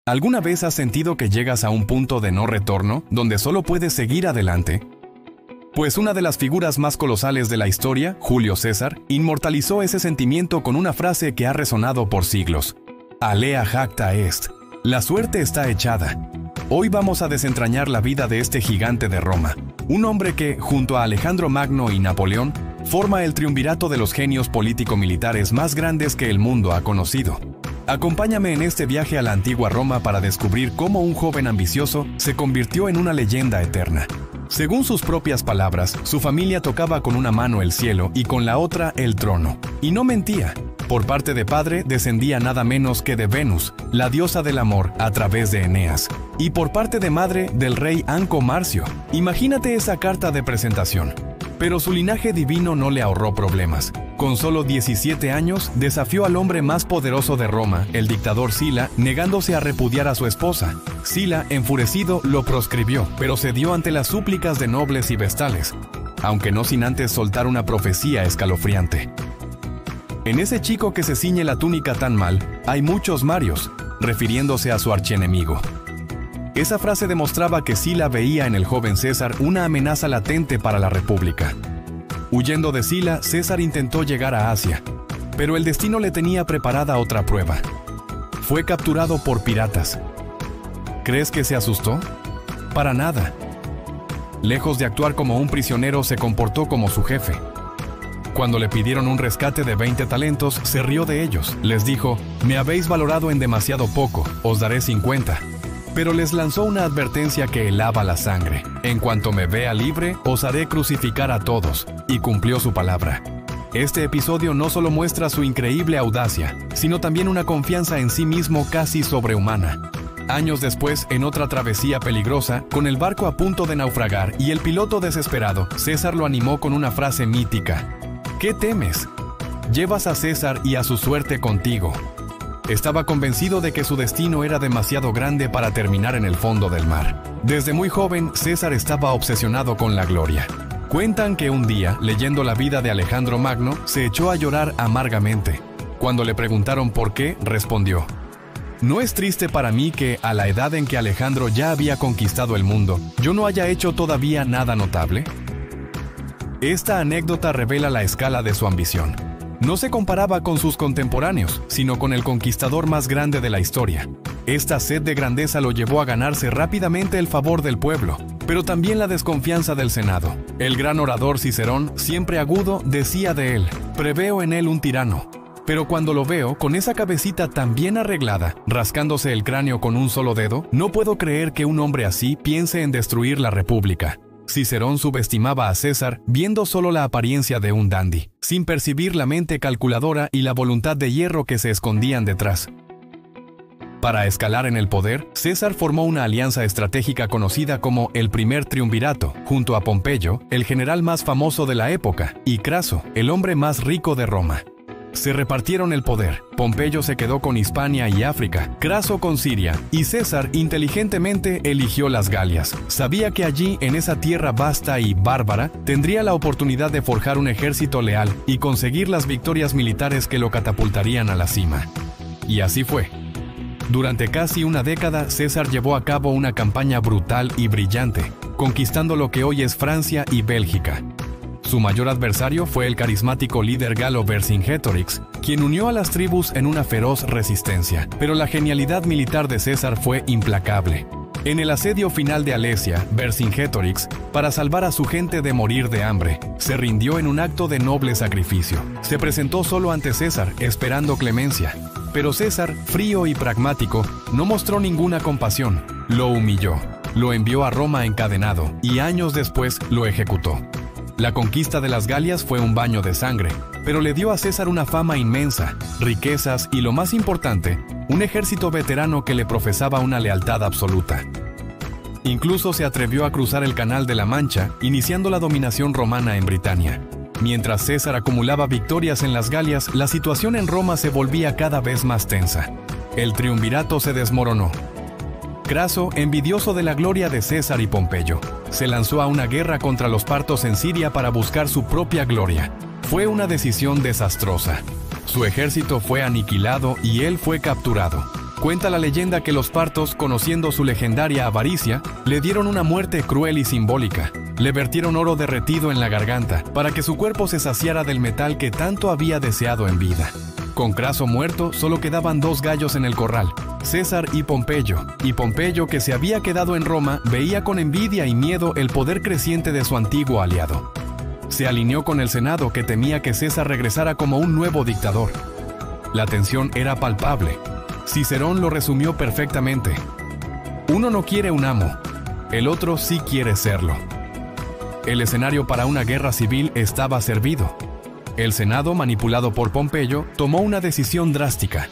¿Alguna vez has sentido que llegas a un punto de no retorno, donde solo puedes seguir adelante? Pues una de las figuras más colosales de la historia, Julio César, inmortalizó ese sentimiento con una frase que ha resonado por siglos. Alea jacta est. La suerte está echada. Hoy vamos a desentrañar la vida de este gigante de Roma, un hombre que, junto a Alejandro Magno y Napoleón, forma el triunvirato de los genios político-militares más grandes que el mundo ha conocido. Acompáñame en este viaje a la antigua Roma para descubrir cómo un joven ambicioso se convirtió en una leyenda eterna. Según sus propias palabras, su familia tocaba con una mano el cielo y con la otra el trono. Y no mentía. Por parte de padre descendía nada menos que de Venus, la diosa del amor, a través de Eneas. Y por parte de madre del rey Anco Marcio. Imagínate esa carta de presentación. Pero su linaje divino no le ahorró problemas. Con solo 17 años, desafió al hombre más poderoso de Roma, el dictador Sila, negándose a repudiar a su esposa. Sila, enfurecido, lo proscribió, pero cedió ante las súplicas de nobles y vestales, aunque no sin antes soltar una profecía escalofriante. En ese chico que se ciñe la túnica tan mal, hay muchos Marios, refiriéndose a su archienemigo. Esa frase demostraba que Sila veía en el joven César una amenaza latente para la República. Huyendo de Sila, César intentó llegar a Asia, pero el destino le tenía preparada otra prueba. Fue capturado por piratas. ¿Crees que se asustó? Para nada. Lejos de actuar como un prisionero, se comportó como su jefe. Cuando le pidieron un rescate de 20 talentos, se rió de ellos. Les dijo: «Me habéis valorado en demasiado poco, os daré 50». Pero les lanzó una advertencia que helaba la sangre. En cuanto me vea libre, os haré crucificar a todos. Y cumplió su palabra. Este episodio no solo muestra su increíble audacia, sino también una confianza en sí mismo casi sobrehumana. Años después, en otra travesía peligrosa, con el barco a punto de naufragar y el piloto desesperado, César lo animó con una frase mítica. ¿Qué temes? Llevas a César y a su suerte contigo. Estaba convencido de que su destino era demasiado grande para terminar en el fondo del mar. Desde muy joven, César estaba obsesionado con la gloria. Cuentan que un día, leyendo la vida de Alejandro Magno, se echó a llorar amargamente. Cuando le preguntaron por qué, respondió: «¿No es triste para mí que, a la edad en que Alejandro ya había conquistado el mundo, yo no haya hecho todavía nada notable?» Esta anécdota revela la escala de su ambición. No se comparaba con sus contemporáneos, sino con el conquistador más grande de la historia. Esta sed de grandeza lo llevó a ganarse rápidamente el favor del pueblo, pero también la desconfianza del Senado. El gran orador Cicerón, siempre agudo, decía de él: «Preveo en él un tirano». Pero cuando lo veo, con esa cabecita tan bien arreglada, rascándose el cráneo con un solo dedo, no puedo creer que un hombre así piense en destruir la República. Cicerón subestimaba a César viendo solo la apariencia de un dandy, sin percibir la mente calculadora y la voluntad de hierro que se escondían detrás. Para escalar en el poder, César formó una alianza estratégica conocida como el primer triunvirato, junto a Pompeyo, el general más famoso de la época, y Craso, el hombre más rico de Roma. Se repartieron el poder. Pompeyo se quedó con Hispania y África, Craso con Siria, y César inteligentemente eligió las Galias. Sabía que allí, en esa tierra vasta y bárbara, tendría la oportunidad de forjar un ejército leal y conseguir las victorias militares que lo catapultarían a la cima. Y así fue. Durante casi una década, César llevó a cabo una campaña brutal y brillante, conquistando lo que hoy es Francia y Bélgica. Su mayor adversario fue el carismático líder galo Vercingetorix, quien unió a las tribus en una feroz resistencia. Pero la genialidad militar de César fue implacable. En el asedio final de Alesia, Vercingetorix, para salvar a su gente de morir de hambre, se rindió en un acto de noble sacrificio. Se presentó solo ante César, esperando clemencia. Pero César, frío y pragmático, no mostró ninguna compasión. Lo humilló, lo envió a Roma encadenado y años después lo ejecutó. La conquista de las Galias fue un baño de sangre, pero le dio a César una fama inmensa, riquezas y, lo más importante, un ejército veterano que le profesaba una lealtad absoluta. Incluso se atrevió a cruzar el Canal de la Mancha, iniciando la dominación romana en Britania. Mientras César acumulaba victorias en las Galias, la situación en Roma se volvía cada vez más tensa. El triunvirato se desmoronó. Craso, envidioso de la gloria de César y Pompeyo, se lanzó a una guerra contra los partos en Siria para buscar su propia gloria. Fue una decisión desastrosa. Su ejército fue aniquilado y él fue capturado. Cuenta la leyenda que los partos, conociendo su legendaria avaricia, le dieron una muerte cruel y simbólica. Le vertieron oro derretido en la garganta para que su cuerpo se saciara del metal que tanto había deseado en vida. Con Craso muerto, solo quedaban 2 gallos en el corral, César y Pompeyo, que se había quedado en Roma, veía con envidia y miedo el poder creciente de su antiguo aliado. Se alineó con el Senado, que temía que César regresara como un nuevo dictador. La tensión era palpable. Cicerón lo resumió perfectamente. Uno no quiere un amo, el otro sí quiere serlo. El escenario para una guerra civil estaba servido. El Senado, manipulado por Pompeyo, tomó una decisión drástica.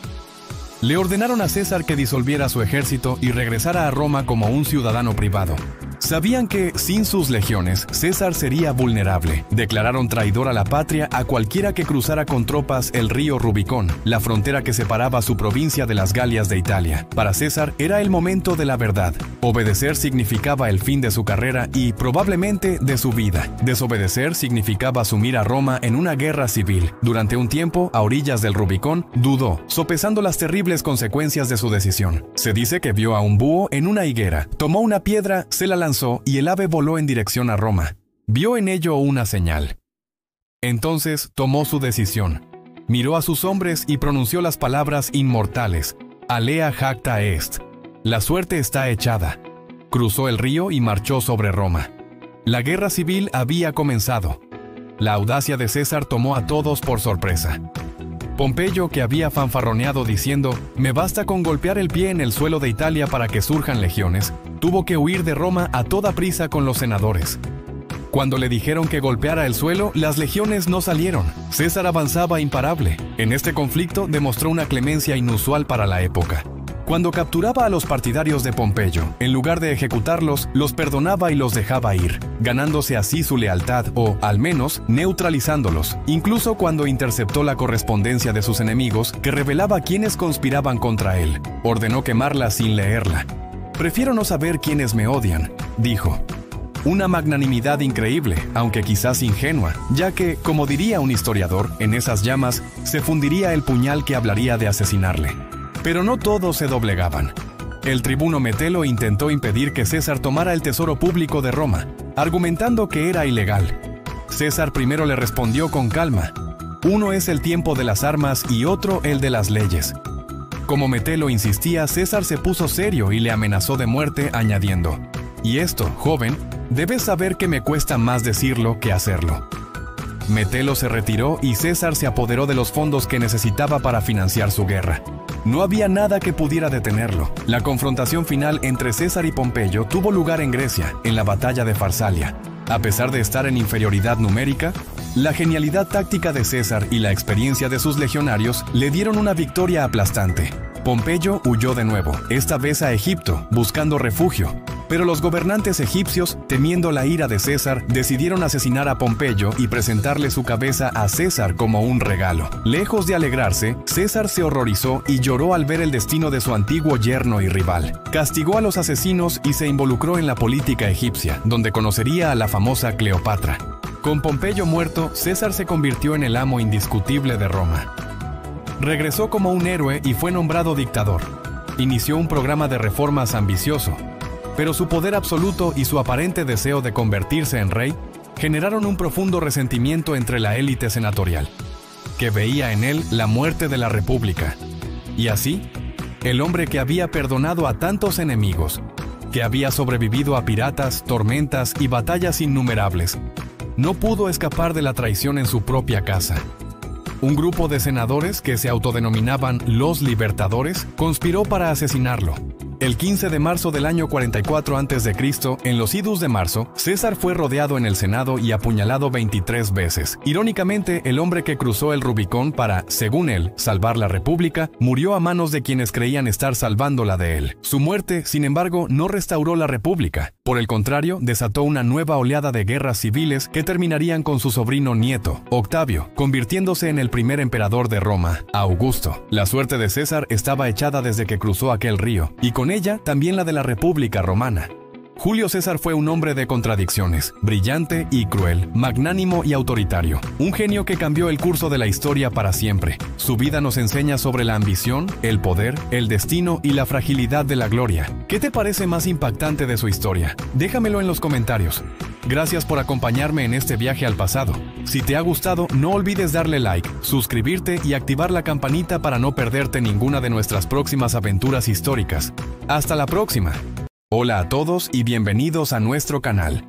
Le ordenaron a César que disolviera su ejército y regresara a Roma como un ciudadano privado. Sabían que, sin sus legiones, César sería vulnerable. Declararon traidor a la patria a cualquiera que cruzara con tropas el río Rubicón, la frontera que separaba su provincia de las Galias de Italia. Para César era el momento de la verdad. Obedecer significaba el fin de su carrera y, probablemente, de su vida. Desobedecer significaba sumir a Roma en una guerra civil. Durante un tiempo, a orillas del Rubicón, dudó, sopesando las terribles consecuencias de su decisión. Se dice que vio a un búho en una higuera, tomó una piedra, se la lanzó y el ave voló en dirección a Roma. Vio en ello una señal. Entonces tomó su decisión. Miró a sus hombres y pronunció las palabras inmortales: Alea jacta est. La suerte está echada. Cruzó el río y marchó sobre Roma. La guerra civil había comenzado. La audacia de César tomó a todos por sorpresa. Pompeyo, que había fanfarroneado diciendo «Me basta con golpear el pie en el suelo de Italia para que surjan legiones», tuvo que huir de Roma a toda prisa con los senadores. Cuando le dijeron que golpeara el suelo, las legiones no salieron. César avanzaba imparable. En este conflicto demostró una clemencia inusual para la época. Cuando capturaba a los partidarios de Pompeyo, en lugar de ejecutarlos, los perdonaba y los dejaba ir, ganándose así su lealtad o, al menos, neutralizándolos, incluso cuando interceptó la correspondencia de sus enemigos que revelaba quiénes conspiraban contra él. Ordenó quemarla sin leerla. «Prefiero no saber quiénes me odian», dijo. Una magnanimidad increíble, aunque quizás ingenua, ya que, como diría un historiador, en esas llamas se fundiría el puñal que hablaría de asesinarle. Pero no todos se doblegaban. El tribuno Metelo intentó impedir que César tomara el tesoro público de Roma, argumentando que era ilegal. César primero le respondió con calma: uno es el tiempo de las armas y otro el de las leyes. Como Metelo insistía, César se puso serio y le amenazó de muerte, añadiendo: y esto, joven, debes saber que me cuesta más decirlo que hacerlo. Metelo se retiró y César se apoderó de los fondos que necesitaba para financiar su guerra. No había nada que pudiera detenerlo. La confrontación final entre César y Pompeyo tuvo lugar en Grecia, en la batalla de Farsalia. A pesar de estar en inferioridad numérica, la genialidad táctica de César y la experiencia de sus legionarios le dieron una victoria aplastante. Pompeyo huyó de nuevo, esta vez a Egipto, buscando refugio. Pero los gobernantes egipcios, temiendo la ira de César, decidieron asesinar a Pompeyo y presentarle su cabeza a César como un regalo. Lejos de alegrarse, César se horrorizó y lloró al ver el destino de su antiguo yerno y rival. Castigó a los asesinos y se involucró en la política egipcia, donde conocería a la famosa Cleopatra. Con Pompeyo muerto, César se convirtió en el amo indiscutible de Roma. Regresó como un héroe y fue nombrado dictador. Inició un programa de reformas ambicioso, pero su poder absoluto y su aparente deseo de convertirse en rey generaron un profundo resentimiento entre la élite senatorial, que veía en él la muerte de la República. Y así, el hombre que había perdonado a tantos enemigos, que había sobrevivido a piratas, tormentas y batallas innumerables, no pudo escapar de la traición en su propia casa. Un grupo de senadores que se autodenominaban los Libertadores conspiró para asesinarlo. El 15 de marzo del año 44 a.C., en los idus de marzo, César fue rodeado en el Senado y apuñalado 23 veces. Irónicamente, el hombre que cruzó el Rubicón para, según él, salvar la República, murió a manos de quienes creían estar salvándola de él. Su muerte, sin embargo, no restauró la República. Por el contrario, desató una nueva oleada de guerras civiles que terminarían con su sobrino nieto, Octavio, convirtiéndose en el primer emperador de Roma, Augusto. La suerte de César estaba echada desde que cruzó aquel río, y con ella también la de la República Romana. Julio César fue un hombre de contradicciones, brillante y cruel, magnánimo y autoritario. Un genio que cambió el curso de la historia para siempre. Su vida nos enseña sobre la ambición, el poder, el destino y la fragilidad de la gloria. ¿Qué te parece más impactante de su historia? Déjamelo en los comentarios. Gracias por acompañarme en este viaje al pasado. Si te ha gustado, no olvides darle like, suscribirte y activar la campanita para no perderte ninguna de nuestras próximas aventuras históricas. ¡Hasta la próxima! Hola a todos y bienvenidos a nuestro canal.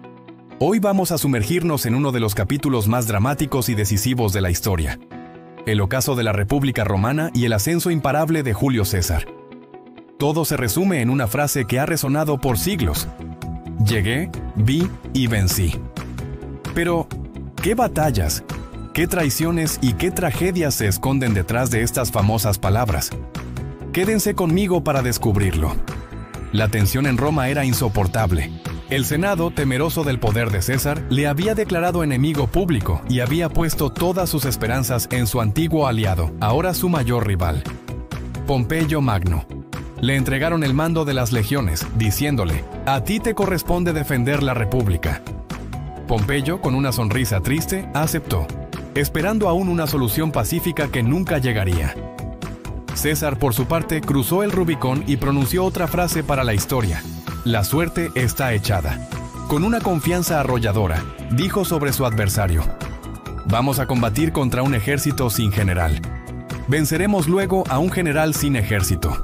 Hoy vamos a sumergirnos en uno de los capítulos más dramáticos y decisivos de la historia. El ocaso de la República Romana y el ascenso imparable de Julio César. Todo se resume en una frase que ha resonado por siglos. Llegué, vi y vencí. Pero, ¿qué batallas, qué traiciones y qué tragedias se esconden detrás de estas famosas palabras? Quédense conmigo para descubrirlo. La tensión en Roma era insoportable. El Senado, temeroso del poder de César, le había declarado enemigo público y había puesto todas sus esperanzas en su antiguo aliado, ahora su mayor rival, Pompeyo Magno. Le entregaron el mando de las legiones, diciéndole: «A ti te corresponde defender la República». Pompeyo, con una sonrisa triste, aceptó, esperando aún una solución pacífica que nunca llegaría. César, por su parte, cruzó el Rubicón y pronunció otra frase para la historia: «La suerte está echada». Con una confianza arrolladora, dijo sobre su adversario: «Vamos a combatir contra un ejército sin general. Venceremos luego a un general sin ejército».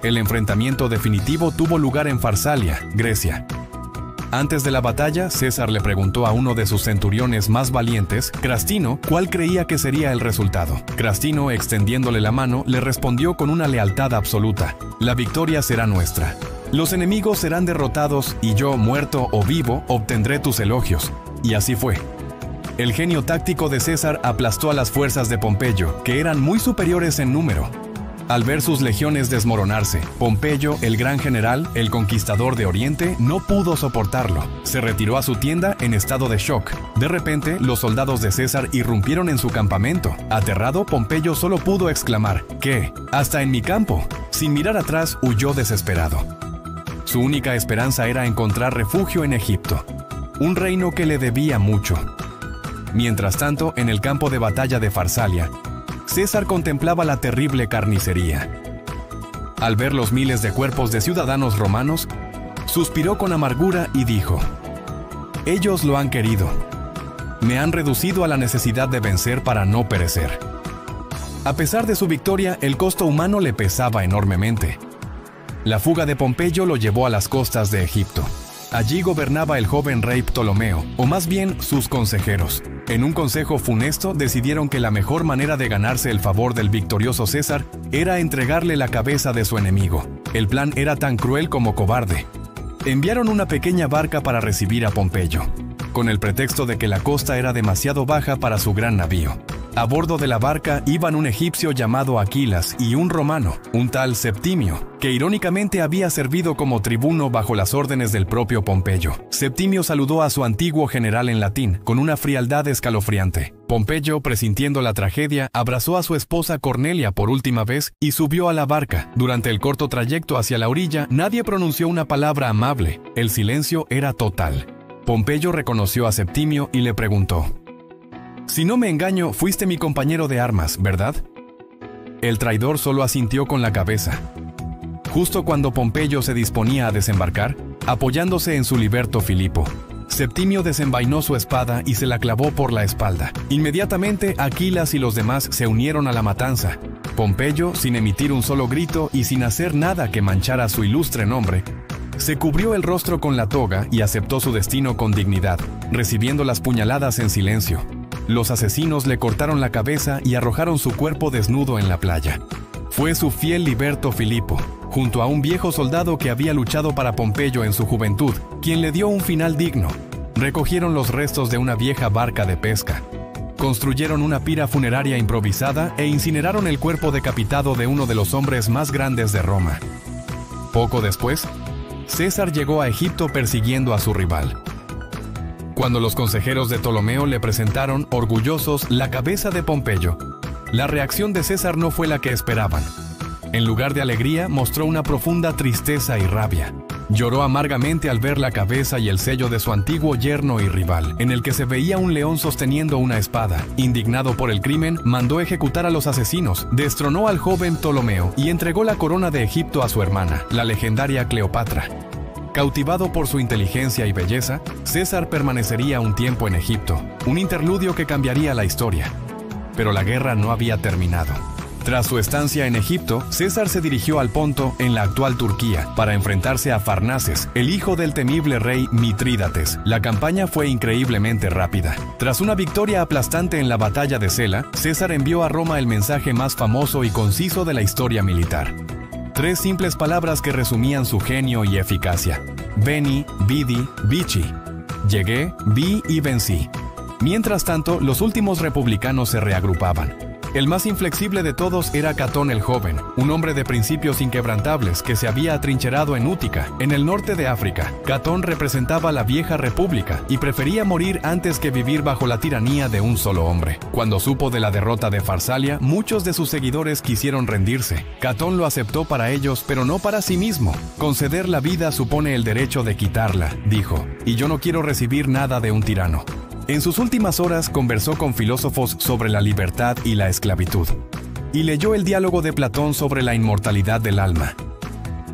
El enfrentamiento definitivo tuvo lugar en Farsalia, Grecia. Antes de la batalla, César le preguntó a uno de sus centuriones más valientes, Crastino, cuál creía que sería el resultado. Crastino, extendiéndole la mano, le respondió con una lealtad absoluta: «La victoria será nuestra. Los enemigos serán derrotados y yo, muerto o vivo, obtendré tus elogios». Y así fue. El genio táctico de César aplastó a las fuerzas de Pompeyo, que eran muy superiores en número. Al ver sus legiones desmoronarse, Pompeyo, el gran general, el conquistador de Oriente, no pudo soportarlo. Se retiró a su tienda en estado de shock. De repente, los soldados de César irrumpieron en su campamento. Aterrado, Pompeyo solo pudo exclamar: «¿Qué? ¿Hasta en mi campo?». Sin mirar atrás, huyó desesperado. Su única esperanza era encontrar refugio en Egipto, un reino que le debía mucho. Mientras tanto, en el campo de batalla de Farsalia, César contemplaba la terrible carnicería. Al ver los miles de cuerpos de ciudadanos romanos, suspiró con amargura y dijo: «Ellos lo han querido. Me han reducido a la necesidad de vencer para no perecer». A pesar de su victoria, el costo humano le pesaba enormemente. La fuga de Pompeyo lo llevó a las costas de Egipto. Allí gobernaba el joven rey Ptolomeo, o más bien sus consejeros. En un consejo funesto decidieron que la mejor manera de ganarse el favor del victorioso César era entregarle la cabeza de su enemigo. El plan era tan cruel como cobarde. Enviaron una pequeña barca para recibir a Pompeyo, con el pretexto de que la costa era demasiado baja para su gran navío. A bordo de la barca iban un egipcio llamado Aquilas y un romano, un tal Septimio, que irónicamente había servido como tribuno bajo las órdenes del propio Pompeyo. Septimio saludó a su antiguo general en latín, con una frialdad escalofriante. Pompeyo, presintiendo la tragedia, abrazó a su esposa Cornelia por última vez y subió a la barca. Durante el corto trayecto hacia la orilla, nadie pronunció una palabra amable. El silencio era total. Pompeyo reconoció a Septimio y le preguntó: «Si no me engaño, fuiste mi compañero de armas, ¿verdad?». El traidor solo asintió con la cabeza. Justo cuando Pompeyo se disponía a desembarcar, apoyándose en su liberto Filipo, Septimio desenvainó su espada y se la clavó por la espalda. Inmediatamente, Aquilas y los demás se unieron a la matanza. Pompeyo, sin emitir un solo grito y sin hacer nada que manchara su ilustre nombre, se cubrió el rostro con la toga y aceptó su destino con dignidad, recibiendo las puñaladas en silencio. Los asesinos le cortaron la cabeza y arrojaron su cuerpo desnudo en la playa. Fue su fiel liberto Filipo, junto a un viejo soldado que había luchado para Pompeyo en su juventud, quien le dio un final digno. Recogieron los restos de una vieja barca de pesca. Construyeron una pira funeraria improvisada e incineraron el cuerpo decapitado de uno de los hombres más grandes de Roma. Poco después, César llegó a Egipto persiguiendo a su rival. Cuando los consejeros de Ptolomeo le presentaron, orgullosos, la cabeza de Pompeyo, la reacción de César no fue la que esperaban. En lugar de alegría, mostró una profunda tristeza y rabia. Lloró amargamente al ver la cabeza y el sello de su antiguo yerno y rival, en el que se veía un león sosteniendo una espada. Indignado por el crimen, mandó ejecutar a los asesinos, destronó al joven Ptolomeo y entregó la corona de Egipto a su hermana, la legendaria Cleopatra. Cautivado por su inteligencia y belleza, César permanecería un tiempo en Egipto, un interludio que cambiaría la historia. Pero la guerra no había terminado. Tras su estancia en Egipto, César se dirigió al Ponto, en la actual Turquía, para enfrentarse a Farnaces, el hijo del temible rey Mitrídates. La campaña fue increíblemente rápida. Tras una victoria aplastante en la batalla de Sela, César envió a Roma el mensaje más famoso y conciso de la historia militar. 3 simples palabras que resumían su genio y eficacia: Veni, vidi, vici. Llegué, vi y vencí. Mientras tanto, los últimos republicanos se reagrupaban. El más inflexible de todos era Catón el Joven, un hombre de principios inquebrantables que se había atrincherado en Útica, en el norte de África. Catón representaba la vieja república y prefería morir antes que vivir bajo la tiranía de un solo hombre. Cuando supo de la derrota de Farsalia, muchos de sus seguidores quisieron rendirse. Catón lo aceptó para ellos, pero no para sí mismo. Conceder la vida supone el derecho de quitarla, dijo, y yo no quiero recibir nada de un tirano. En sus últimas horas conversó con filósofos sobre la libertad y la esclavitud, y leyó el diálogo de Platón sobre la inmortalidad del alma.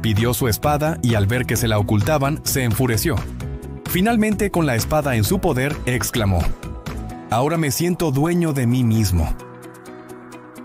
Pidió su espada y al ver que se la ocultaban, se enfureció. Finalmente, con la espada en su poder, exclamó: «Ahora me siento dueño de mí mismo».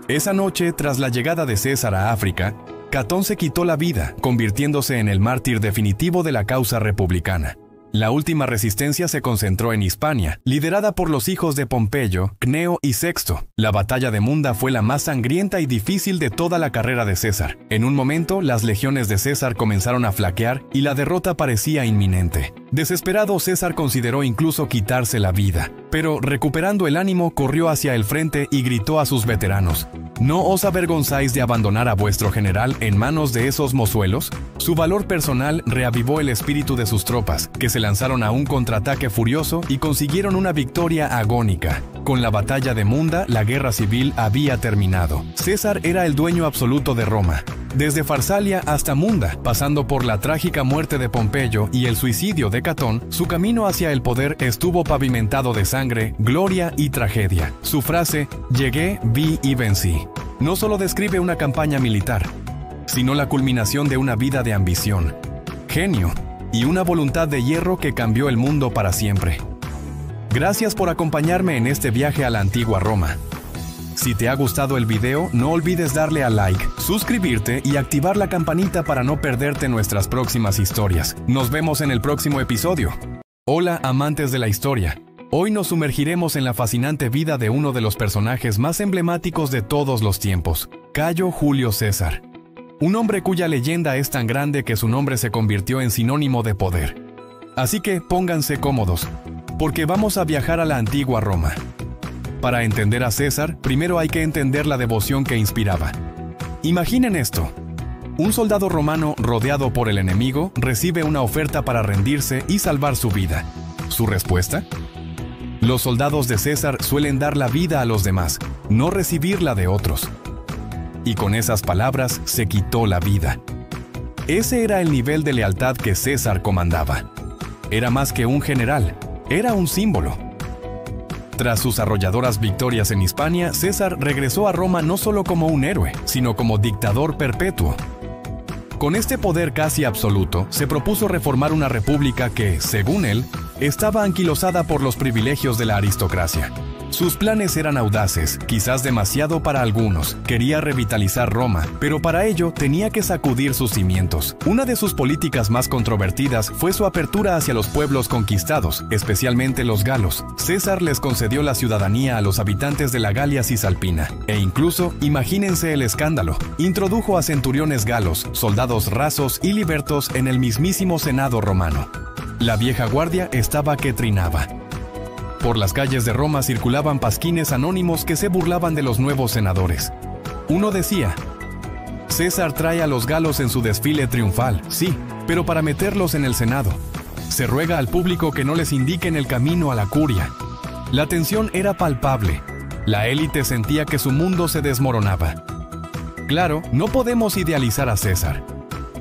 Esa noche, tras la llegada de César a África, Catón se quitó la vida, convirtiéndose en el mártir definitivo de la causa republicana. La última resistencia se concentró en Hispania, liderada por los hijos de Pompeyo, Cneo y Sexto. La batalla de Munda fue la más sangrienta y difícil de toda la carrera de César. En un momento, las legiones de César comenzaron a flaquear y la derrota parecía inminente. Desesperado, César consideró incluso quitarse la vida, pero recuperando el ánimo, corrió hacia el frente y gritó a sus veteranos: ¿No os avergonzáis de abandonar a vuestro general en manos de esos mozuelos? Su valor personal reavivó el espíritu de sus tropas, que se lanzaron a un contraataque furioso y consiguieron una victoria agónica. Con la batalla de Munda, la guerra civil había terminado. César era el dueño absoluto de Roma. Desde Farsalia hasta Munda, pasando por la trágica muerte de Pompeyo y el suicidio de Catón, su camino hacia el poder estuvo pavimentado de sangre, gloria y tragedia. Su frase, «Llegué, vi y vencí», no solo describe una campaña militar, sino la culminación de una vida de ambición, genio y una voluntad de hierro que cambió el mundo para siempre. Gracias por acompañarme en este viaje a la antigua Roma. Si te ha gustado el video, no olvides darle a like, suscribirte y activar la campanita para no perderte nuestras próximas historias. Nos vemos en el próximo episodio. Hola, amantes de la historia. Hoy nos sumergiremos en la fascinante vida de uno de los personajes más emblemáticos de todos los tiempos, Cayo Julio César. Un hombre cuya leyenda es tan grande que su nombre se convirtió en sinónimo de poder. Así que pónganse cómodos, porque vamos a viajar a la antigua Roma. Para entender a César, primero hay que entender la devoción que inspiraba. Imaginen esto. Un soldado romano rodeado por el enemigo recibe una oferta para rendirse y salvar su vida. ¿Su respuesta? Los soldados de César suelen dar la vida a los demás, no recibirla de otros. Y con esas palabras se quitó la vida. Ese era el nivel de lealtad que César comandaba. Era más que un general, era un símbolo. Tras sus arrolladoras victorias en Hispania, César regresó a Roma no solo como un héroe, sino como dictador perpetuo. Con este poder casi absoluto, se propuso reformar una república que, según él, estaba anquilosada por los privilegios de la aristocracia. Sus planes eran audaces, quizás demasiado para algunos. Quería revitalizar Roma, pero para ello tenía que sacudir sus cimientos. Una de sus políticas más controvertidas fue su apertura hacia los pueblos conquistados, especialmente los galos. César les concedió la ciudadanía a los habitantes de la Galia Cisalpina. E incluso, imagínense el escándalo, introdujo a centuriones galos, soldados rasos y libertos en el mismísimo Senado romano. La vieja guardia estaba que trinaba. Por las calles de Roma circulaban pasquines anónimos que se burlaban de los nuevos senadores. Uno decía: César trae a los galos en su desfile triunfal, sí, pero para meterlos en el Senado. Se ruega al público que no les indiquen el camino a la curia. La tensión era palpable. La élite sentía que su mundo se desmoronaba. Claro, no podemos idealizar a César.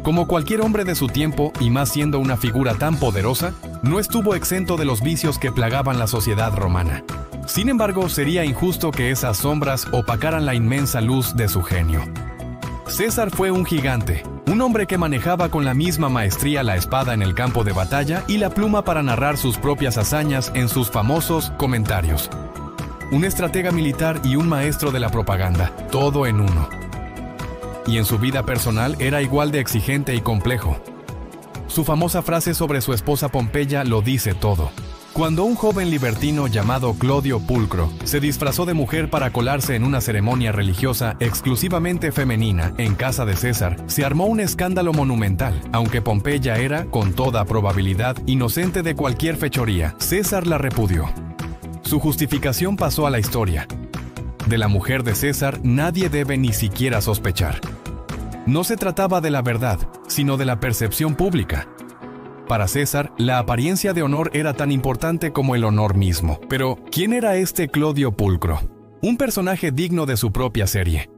Como cualquier hombre de su tiempo, y más siendo una figura tan poderosa, no estuvo exento de los vicios que plagaban la sociedad romana. Sin embargo, sería injusto que esas sombras opacaran la inmensa luz de su genio. César fue un gigante, un hombre que manejaba con la misma maestría la espada en el campo de batalla y la pluma para narrar sus propias hazañas en sus famosos comentarios. Un estratega militar y un maestro de la propaganda, todo en uno. Y en su vida personal era igual de exigente y complejo. Su famosa frase sobre su esposa Pompeya lo dice todo. Cuando un joven libertino llamado Clodio Pulcro se disfrazó de mujer para colarse en una ceremonia religiosa exclusivamente femenina en casa de César, se armó un escándalo monumental. Aunque Pompeya era, con toda probabilidad, inocente de cualquier fechoría, César la repudió. Su justificación pasó a la historia. De la mujer de César nadie debe ni siquiera sospechar. No se trataba de la verdad, sino de la percepción pública. Para César, la apariencia de honor era tan importante como el honor mismo. Pero, ¿quién era este Clodio Pulcro? Un personaje digno de su propia serie.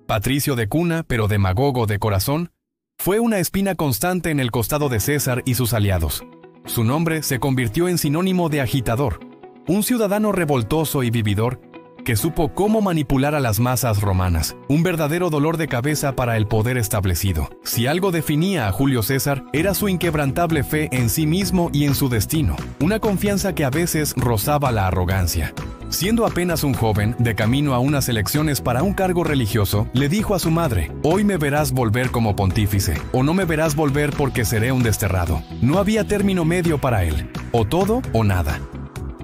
Patricio de cuna, pero demagogo de corazón, fue una espina constante en el costado de César y sus aliados. Su nombre se convirtió en sinónimo de agitador, un ciudadano revoltoso y vividor que supo cómo manipular a las masas romanas, un verdadero dolor de cabeza para el poder establecido. Si algo definía a Julio César, era su inquebrantable fe en sí mismo y en su destino, una confianza que a veces rozaba la arrogancia. Siendo apenas un joven, de camino a unas elecciones para un cargo religioso, le dijo a su madre: «Hoy me verás volver como pontífice, o no me verás volver porque seré un desterrado». No había término medio para él, o todo o nada.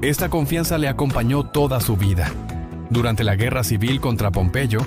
Esta confianza le acompañó toda su vida. Durante la guerra civil contra Pompeyo,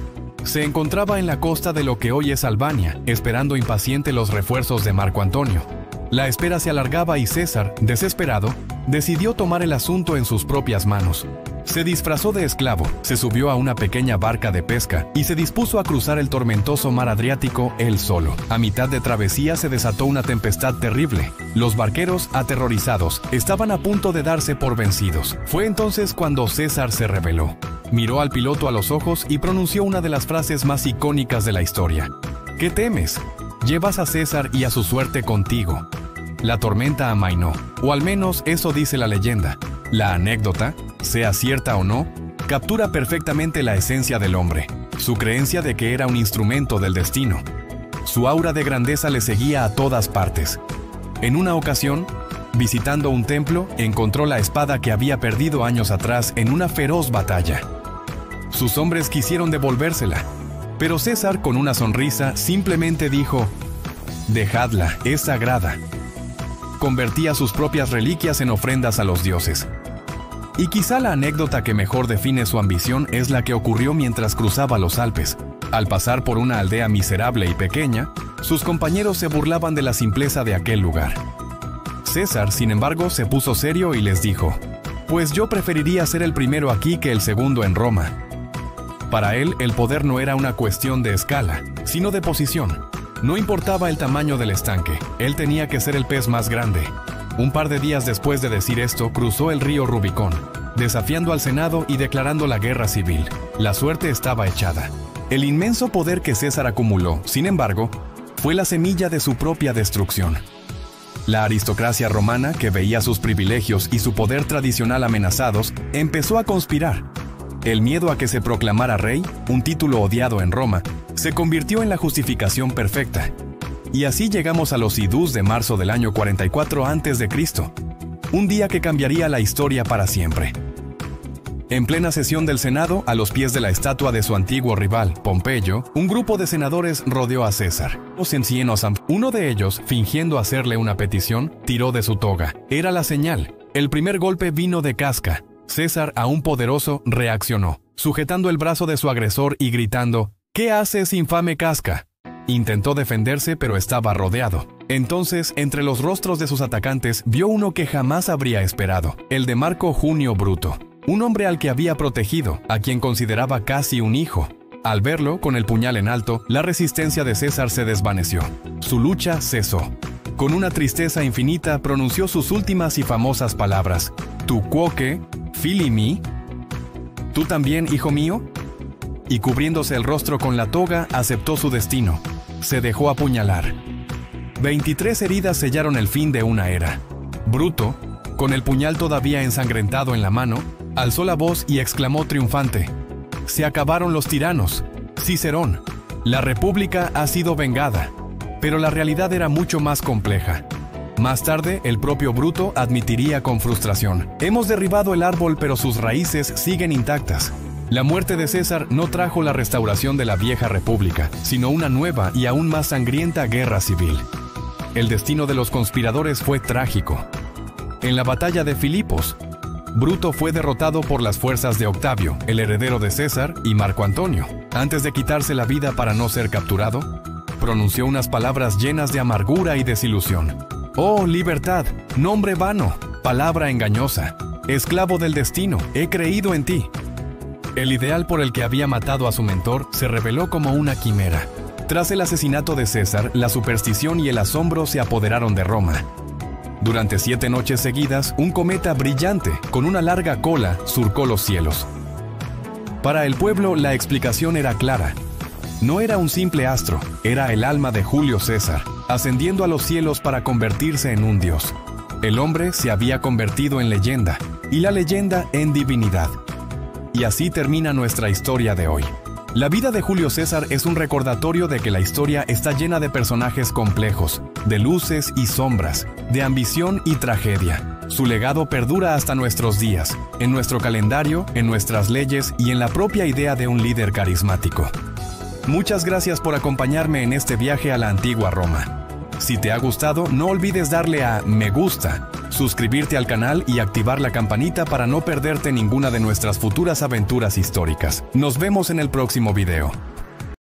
se encontraba en la costa de lo que hoy es Albania, esperando impaciente los refuerzos de Marco Antonio. La espera se alargaba y César, desesperado, decidió tomar el asunto en sus propias manos. Se disfrazó de esclavo, se subió a una pequeña barca de pesca y se dispuso a cruzar el tormentoso mar Adriático él solo. A mitad de travesía se desató una tempestad terrible. Los barqueros, aterrorizados, estaban a punto de darse por vencidos. Fue entonces cuando César se rebeló. Miró al piloto a los ojos y pronunció una de las frases más icónicas de la historia. ¿Qué temes? Llevas a César y a su suerte contigo. La tormenta amainó, o al menos eso dice la leyenda. La anécdota, sea cierta o no, captura perfectamente la esencia del hombre, su creencia de que era un instrumento del destino. Su aura de grandeza le seguía a todas partes. En una ocasión, visitando un templo, encontró la espada que había perdido años atrás en una feroz batalla. Sus hombres quisieron devolvérsela, pero César, con una sonrisa, simplemente dijo: «Dejadla, es sagrada». Convertía sus propias reliquias en ofrendas a los dioses. Y quizá la anécdota que mejor define su ambición es la que ocurrió mientras cruzaba los Alpes. Al pasar por una aldea miserable y pequeña, sus compañeros se burlaban de la simpleza de aquel lugar. César, sin embargo, se puso serio y les dijo: «Pues yo preferiría ser el primero aquí que el segundo en Roma». Para él, el poder no era una cuestión de escala, sino de posición. No importaba el tamaño del estanque, él tenía que ser el pez más grande. Un par de días después de decir esto, cruzó el río Rubicón, desafiando al Senado y declarando la guerra civil. La suerte estaba echada. El inmenso poder que César acumuló, sin embargo, fue la semilla de su propia destrucción. La aristocracia romana, que veía sus privilegios y su poder tradicional amenazados, empezó a conspirar. El miedo a que se proclamara rey, un título odiado en Roma, se convirtió en la justificación perfecta. Y así llegamos a los idús de marzo del año 44 a.C., un día que cambiaría la historia para siempre. En plena sesión del Senado, a los pies de la estatua de su antiguo rival, Pompeyo, un grupo de senadores rodeó a César. Uno de ellos, fingiendo hacerle una petición, tiró de su toga. Era la señal. El primer golpe vino de casca. César, aún poderoso, reaccionó, sujetando el brazo de su agresor y gritando: «¿Qué haces, infame casca?». Intentó defenderse, pero estaba rodeado. Entonces, entre los rostros de sus atacantes, vio uno que jamás habría esperado, el de Marco Junio Bruto, un hombre al que había protegido, a quien consideraba casi un hijo. Al verlo, con el puñal en alto, la resistencia de César se desvaneció. Su lucha cesó. Con una tristeza infinita, pronunció sus últimas y famosas palabras: «Tu quoque, fili mi», «¿Tú también, hijo mío?». Y cubriéndose el rostro con la toga, aceptó su destino. Se dejó apuñalar. 23 heridas sellaron el fin de una era. Bruto, con el puñal todavía ensangrentado en la mano, alzó la voz y exclamó triunfante: «Se acabaron los tiranos. Cicerón, la república ha sido vengada». Pero la realidad era mucho más compleja. Más tarde, el propio Bruto admitiría con frustración: «Hemos derribado el árbol, pero sus raíces siguen intactas». La muerte de César no trajo la restauración de la vieja república, sino una nueva y aún más sangrienta guerra civil. El destino de los conspiradores fue trágico. En la batalla de Filipos, Bruto fue derrotado por las fuerzas de Octavio, el heredero de César, y Marco Antonio. Antes de quitarse la vida para no ser capturado, pronunció unas palabras llenas de amargura y desilusión. «Oh, libertad, nombre vano, palabra engañosa, esclavo del destino, he creído en ti». El ideal por el que había matado a su mentor se reveló como una quimera. Tras el asesinato de César, la superstición y el asombro se apoderaron de Roma. Durante 7 noches seguidas, un cometa brillante, con una larga cola, surcó los cielos. Para el pueblo, la explicación era clara. No era un simple astro, era el alma de Julio César, ascendiendo a los cielos para convertirse en un dios. El hombre se había convertido en leyenda, y la leyenda en divinidad. Y así termina nuestra historia de hoy. La vida de Julio César es un recordatorio de que la historia está llena de personajes complejos, de luces y sombras, de ambición y tragedia. Su legado perdura hasta nuestros días, en nuestro calendario, en nuestras leyes y en la propia idea de un líder carismático. Muchas gracias por acompañarme en este viaje a la antigua Roma. Si te ha gustado, no olvides darle a me gusta, suscribirte al canal y activar la campanita para no perderte ninguna de nuestras futuras aventuras históricas. Nos vemos en el próximo video.